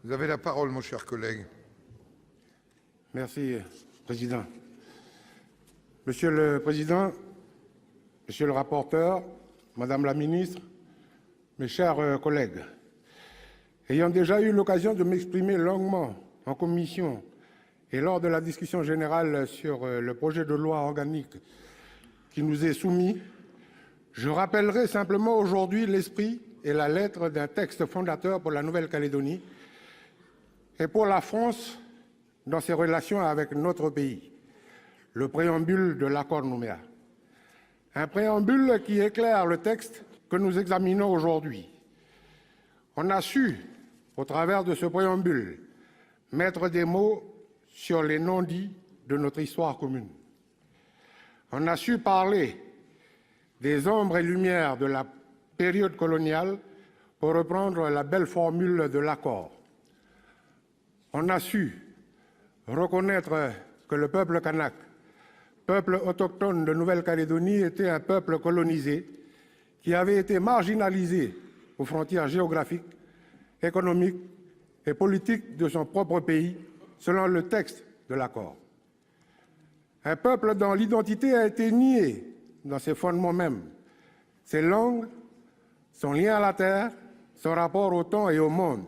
Vous avez la parole, mon cher collègue. Merci, Président. Monsieur le Président, Monsieur le rapporteur, Madame la Ministre, mes chers collègues, ayant déjà eu l'occasion de m'exprimer longuement en commission et lors de la discussion générale sur le projet de loi organique qui nous est soumis, je rappellerai simplement aujourd'hui l'esprit et la lettre d'un texte fondateur pour la Nouvelle-Calédonie et pour la France dans ses relations avec notre pays, le préambule de l'accord de Nouméa. Un préambule qui éclaire le texte que nous examinons aujourd'hui. On a su, au travers de ce préambule, mettre des mots sur les non-dits de notre histoire commune. On a su parler des ombres et lumières de la période coloniale, pour reprendre la belle formule de l'accord. On a su reconnaître que le peuple kanak, peuple autochtone de Nouvelle-Calédonie, était un peuple colonisé qui avait été marginalisé aux frontières géographiques, économiques et politiques de son propre pays, selon le texte de l'accord. Un peuple dont l'identité a été niée dans ses fondements mêmes, ses langues, son lien à la terre, son rapport au temps et au monde.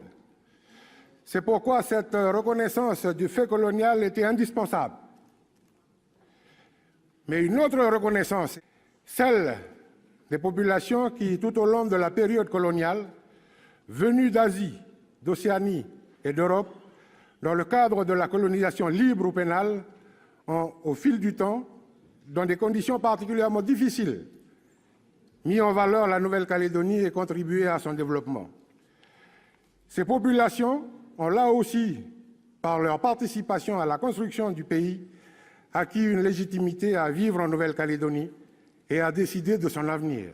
C'est pourquoi cette reconnaissance du fait colonial était indispensable. Mais une autre reconnaissance, celle des populations qui, tout au long de la période coloniale, venues d'Asie, d'Océanie et d'Europe, dans le cadre de la colonisation libre ou pénale, ont, au fil du temps, dans des conditions particulièrement difficiles, mis en valeur la Nouvelle-Calédonie et contribué à son développement. Ces populations ont là aussi, par leur participation à la construction du pays, acquis une légitimité à vivre en Nouvelle-Calédonie et à décider de son avenir.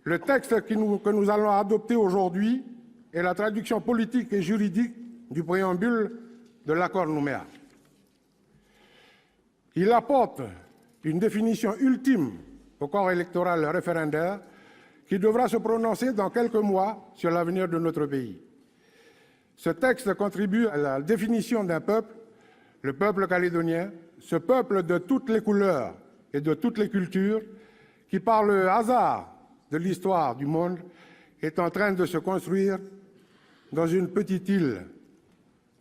Le texte que nous allons adopter aujourd'hui est la traduction politique et juridique du préambule de l'accord de Nouméa. Il apporte une définition ultime au corps électoral référendaire qui devra se prononcer dans quelques mois sur l'avenir de notre pays. Ce texte contribue à la définition d'un peuple, le peuple calédonien, ce peuple de toutes les couleurs et de toutes les cultures qui, par le hasard de l'histoire du monde, est en train de se construire dans une petite île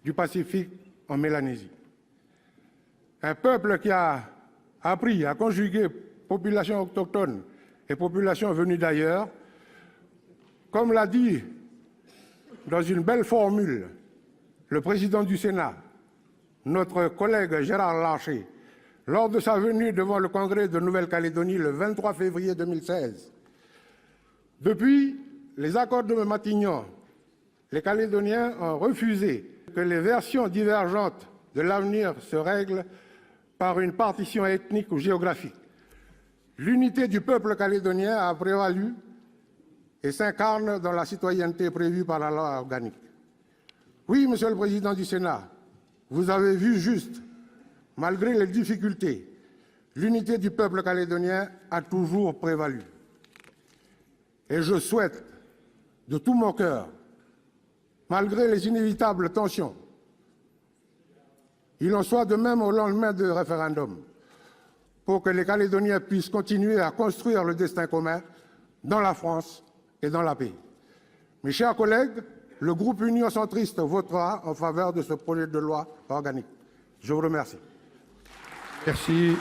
du Pacifique en Mélanésie. Un peuple qui a appris à conjuguer population autochtone et population venue d'ailleurs, comme l'a dit dans une belle formule le président du Sénat, notre collègue Gérard Larcher, lors de sa venue devant le Congrès de Nouvelle-Calédonie le 23 février 2016. Depuis les accords de Matignon, les Calédoniens ont refusé que les versions divergentes de l'avenir se règlent par une partition ethnique ou géographique. L'unité du peuple calédonien a prévalu et s'incarne dans la citoyenneté prévue par la loi organique. Oui, Monsieur le Président du Sénat, vous avez vu juste. Malgré les difficultés, l'unité du peuple calédonien a toujours prévalu. Et je souhaite, de tout mon cœur, malgré les inévitables tensions, il en soit de même au lendemain du référendum, pour que les Calédoniens puissent continuer à construire le destin commun dans la France et dans la paix. Mes chers collègues, le groupe Union centriste votera en faveur de ce projet de loi organique. Je vous remercie. Merci.